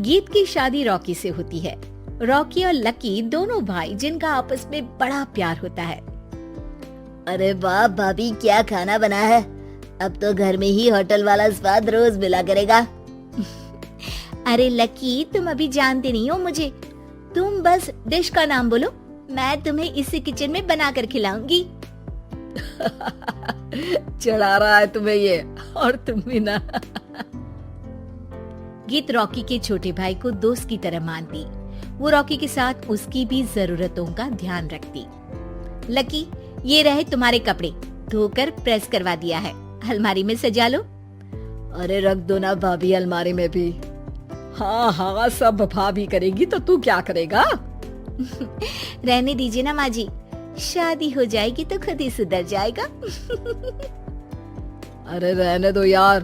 गीत की शादी रॉकी से होती है। रॉकी और लकी दोनों भाई जिनका आपस में बड़ा प्यार होता है। अरे वाह भाभी, क्या खाना बना है। अब तो घर में ही होटल वाला स्वाद रोज मिला करेगा। अरे लकी, तुम अभी जानते नहीं हो मुझे। तुम बस डिश का नाम बोलो, मैं तुम्हें इसी किचन में बना कर खिलाऊंगी। चढ़ा रहा है तुम्हें ये, और तुम भी ना। गीत रॉकी के छोटे भाई को दोस्त की तरह मानती। वो रॉकी के साथ उसकी भी जरूरतों का ध्यान रखती। लकी, ये रहे तुम्हारे कपड़े, धोकर प्रेस करवा दिया है, अलमारी में सजा लो। अरे रख दो ना भाभी अलमारी में भी। हाँ हाँ, सब भाभी करेगी तो तू क्या करेगा? रहने दीजिए ना माँ जी, शादी हो जाएगी तो खुद ही सुधर जाएगा। अरे रहने दो यार,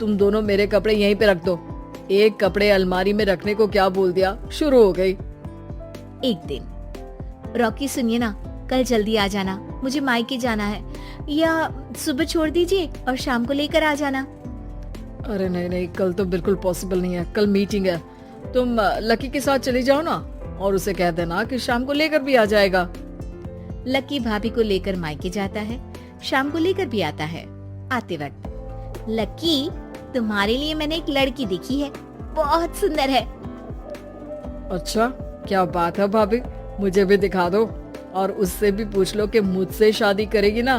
तुम दोनों मेरे कपड़े यहीं पे रख दो। एक कपड़े अलमारी में रखने को क्या बोल दिया, शुरू हो गई। एक दिन, रॉकी सुनिए ना, कल जल्दी आ जाना, मुझे मायके जाना है, या सुबह छोड़ दीजिए और शाम को लेकर आ जाना। अरे नहीं नहीं, कल तो बिल्कुल पॉसिबल नहीं है, कल मीटिंग है। तुम लकी के साथ चली जाओ ना, और उसे कह देना कि शाम को लेकर भी आ जाएगा। लकी भाभी को लेकर मायके जाता है, शाम को लेकर भी आता है। आते वक्त, लकी, तुम्हारे लिए मैंने एक लड़की देखी है, बहुत सुंदर है। अच्छा, क्या बात है भाभी, मुझे भी दिखा दो, और उससे भी पूछ लो कि मुझसे शादी करेगी ना।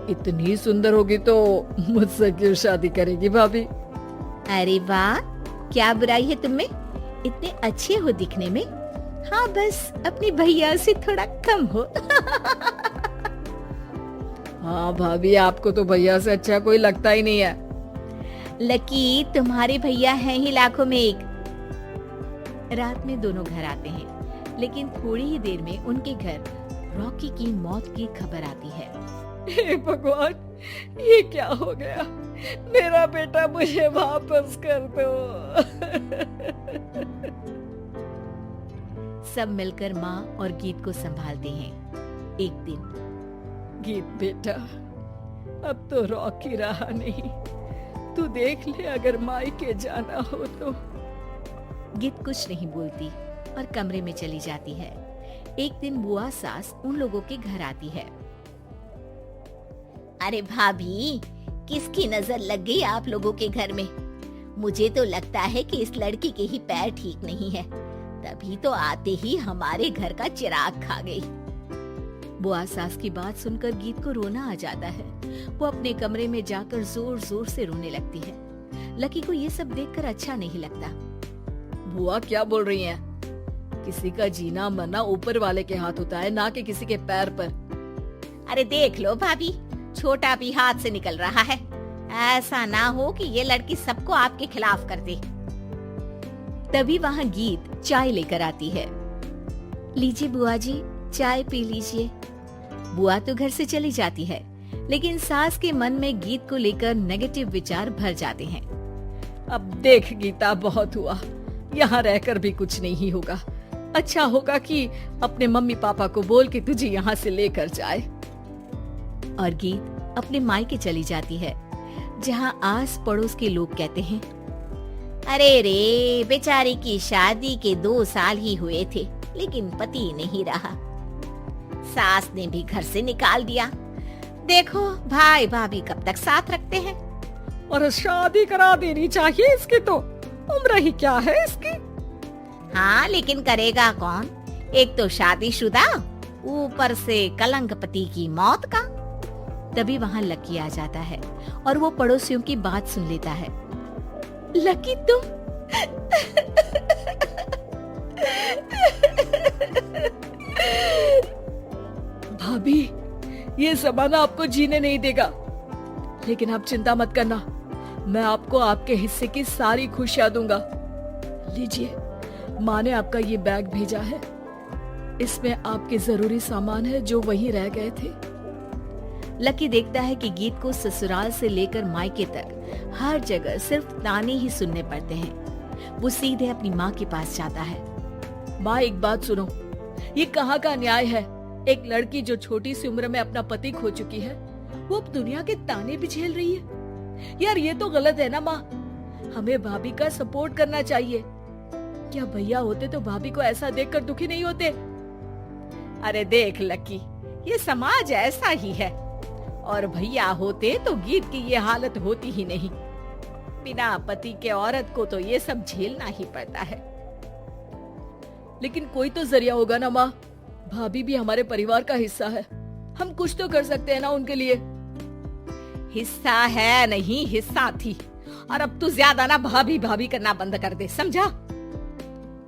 इतनी सुंदर होगी तो मुझसे क्यों शादी करेगी भाभी? अरे वाह, क्या बुराई है तुम में, इतने अच्छे हो दिखने में। हाँ, बस अपने भैया से थोड़ा कम हो। हाँ भाभी, आपको तो भैया से अच्छा कोई लगता ही नहीं है। लकी, तुम्हारे भैया हैं ही लाखों में एक। रात में दोनों घर आते हैं, लेकिन थोड़ी ही देर में उनके घर रॉकी की मौत की खबर आती है। हे भगवान, ये क्या हो गया? मेरा बेटा मुझे वापस कर दो। सब मिलकर माँ और गीत को संभालते हैं। एक दिन, गीत बेटा, अब तो रॉकी रहा नहीं, तू देख ले अगर मायके जाना हो तो। गीत कुछ नहीं बोलती और कमरे में चली जाती है। एक दिन बुआ सास उन लोगों के घर आती है। अरे भाभी, किसकी नजर लग गई आप लोगों के घर में? मुझे तो लगता है कि इस लड़की के ही पैर ठीक नहीं है, तभी तो आते ही हमारे घर का चिराग खा गई। बुआ सास की बात सुनकर गीत को रोना आ जाता है। वो अपने कमरे में जाकर जोर जोर से रोने लगती है। लकी को ये सब देखकर अच्छा नहीं लगता। बुआ क्या बोल रही हैं? किसी का जीना मरना ऊपर वाले के हाथ होता है, ना कि किसी के पैर पर। अरे देख लो भाभी, छोटा भी हाथ से निकल रहा है। ऐसा ना हो कि ये लड़की सबको आपके खिलाफ कर दे। तभी वहाँ गीत चाय लेकर आती है। लीजिए बुआ जी, चाय पी लीजिए। बुआ तो घर से चली जाती है, लेकिन सास के मन में गीत को लेकर नेगेटिव विचार भर जाते हैं। अब देख गीता, बहुत हुआ, यहाँ रहकर भी कुछ नहीं होगा। अच्छा होगा कि अपने मम्मी पापा को बोल के तुझे यहाँ से लेकर जाए। और गीत अपने मायके चली जाती है, जहाँ आस पड़ोस के लोग कहते हैं, अरे रे, बेचारी की शादी के 2 साल ही हुए थे, लेकिन पति नहीं रहा। सास ने भी घर से निकाल दिया। देखो भाई भाभी कब तक साथ रखते हैं। और शादी करा देनी चाहिए इसकी, तो उम्र ही क्या है इसकी। हाँ, लेकिन करेगा कौन? एक तो शादीशुदा, ऊपर से कलंक पति की मौत का। तभी वहाँ लकी आ जाता है और वो पड़ोसियों की बात सुन लेता है। लकी, तुम भाभी, ये जमाना आपको जीने नहीं देगा, लेकिन आप चिंता मत करना, मैं आपको आपके हिस्से की सारी खुशियां दूंगा। लीजिए, माँ ने आपका ये बैग भेजा है, इसमें आपके जरूरी सामान है जो वहीं रह गए थे। लकी देखता है कि गीत को ससुराल से लेकर मायके तक हर जगह सिर्फ ताने ही सुनने पड़ते हैं। वो सीधे अपनी माँ के पास जाता है। माँ, एक बात सुनो, ये कहाँ का न्याय है? एक लड़की जो छोटी सी उम्र में अपना पति खो चुकी है, वो अब दुनिया के ताने भी झेल रही है। यार, ये तो गलत है ना माँ। हमें भाभी का सपोर्ट करना चाहिए। क्या भैया होते तो भाभी को ऐसा देखकर दुखी नहीं होते? अरे देख लकी, ये समाज ऐसा ही है, और भैया होते तो गीत की ये हालत होती ही नहीं। बिना पति के औरत को तो ये सब झेलना ही पड़ता है। लेकिन कोई तो जरिया होगा ना माँ, भाभी भी हमारे परिवार का हिस्सा है, हम कुछ तो कर सकते हैं ना उनके लिए। हिस्सा है नहीं, हिस्सा थी, और अब तू ज्यादा ना भाभी भाभी करना बंद कर दे, समझा?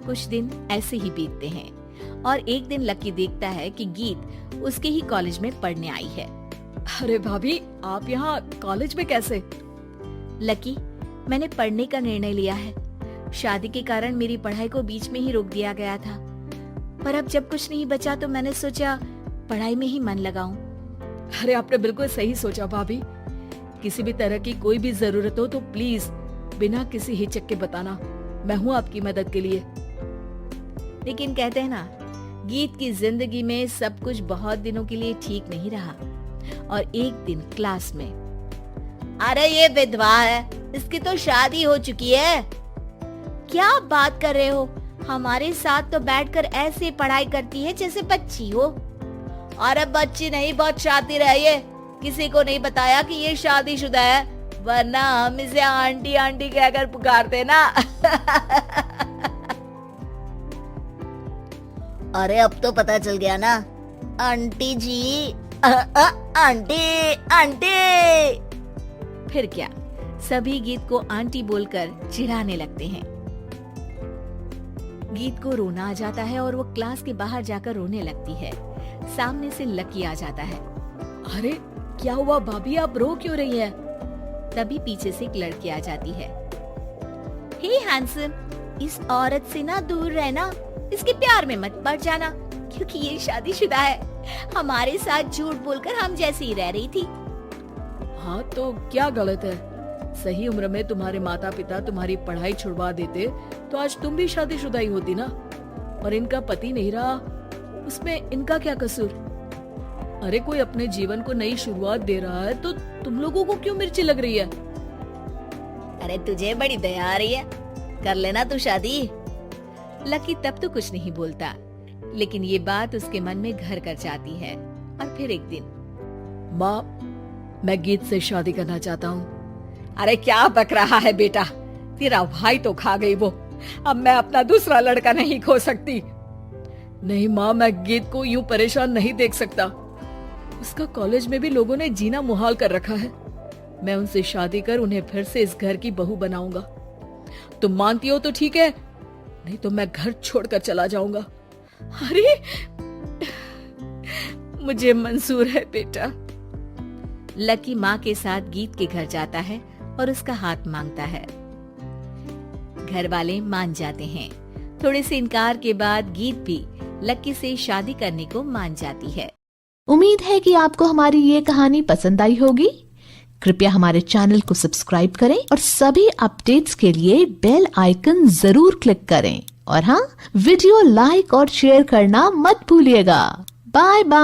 कुछ दिन ऐसे ही बीतते हैं और एक दिन लकी देखता है कि गीत उसके ही कॉलेज में पढ़ने आई है। अरे भाभी, आप यहाँ कॉलेज में कैसे? लकी, मैंने पढ़ने का निर्णय लिया है। शादी के कारण मेरी पढ़ाई को बीच में ही रोक दिया गया था, पर अब जब कुछ नहीं बचा तो मैंने सोचा पढ़ाई में ही मन लगाऊं। अरे आपने बिल्कुल सही सोचा भाभी। किसी भी तरह की कोई भी जरूरत हो तो प्लीज बिना किसी हिचक के बताना, मैं हूँ आपकी मदद के लिए। लेकिन कहते हैं ना, गीत की जिंदगी में सब कुछ बहुत दिनों के लिए ठीक नहीं रहा और एक दिन क्लास में, अरे ये विधवा है, इसकी तो शादी हो चुकी है। क्या बात कर रहे हो? हमारे साथ तो बैठकर ऐसे पढ़ाई करती है जैसे बच्ची हो। अरे बच्ची नहीं, बहुत शातिर है ये। किसी को नहीं बताया कि ये शादीशुदा है, वरना हम इसे आंटी आंटी कहकर पुकारते ना। अरे अब तो पता चल गया ना, आंटी जी, आंटी आंटी। फिर क्या, सभी गीत को आंटी बोलकर चिढ़ाने लगते हैं। गीत को रोना आ जाता है और वो क्लास के बाहर जाकर रोने लगती है। सामने से लकी आ जाता है। अरे क्या हुआ भाभी, आप रो क्यों रही हैं? तभी पीछे से एक लड़की आ जाती है। हे हैंडसम, इस औरत से ना दूर रहना, इसके प्यार में मत पड़ जाना, क्योंकि ये शादीशुदा है। हमारे साथ झूठ बोलकर हम जैसी ही रह रही थी। हाँ तो क्या गलत है? सही उम्र में तुम्हारे माता पिता तुम्हारी पढ़ाई छुड़वा देते तो आज तुम भी शादीशुदा ही होती ना, और इनका पति नहीं रहा, उसमें इनका क्या कसूर? अरे कोई अपने जीवन को नई शुरुआत दे रहा है तो तुम लोगों को क्यों मिर्ची लग रही है? अरे तुझे बड़ी दया आ रही है, कर लेना तू शादी। लकी तब तो कुछ नहीं बोलता, लेकिन ये बात उसके मन में घर कर जाती है। और फिर एक दिन, माँ, मैं गीत से शादी करना चाहता हूँ। अरे क्या बक रहा है बेटा, तेरा भाई तो खा गई वो, अब मैं अपना दूसरा लड़का नहीं खो सकती। नहीं माँ, मैं गीत को यूं परेशान नहीं देख सकता। उसका कॉलेज में भी लोगों ने जीना मुहाल कर रखा है। मैं उनसे शादी कर उन्हें फिर से इस घर की बहू बनाऊंगा। तुम मानती हो तो ठीक है, नहीं तो मैं घर छोड़कर चला जाऊंगा। अरे मुझे मंजूर है बेटा। लकी माँ के साथ गीत के घर जाता है और उसका हाथ मांगता है। घर वाले मान जाते हैं। थोड़े से इनकार के बाद गीत भी लकी से शादी करने को मान जाती है। उम्मीद है कि आपको हमारी ये कहानी पसंद आई होगी। कृपया हमारे चैनल को सब्सक्राइब करें और सभी अपडेट्स के लिए बेल आइकन जरूर क्लिक करें। और हाँ, वीडियो लाइक और शेयर करना मत भूलिएगा। Bye bye.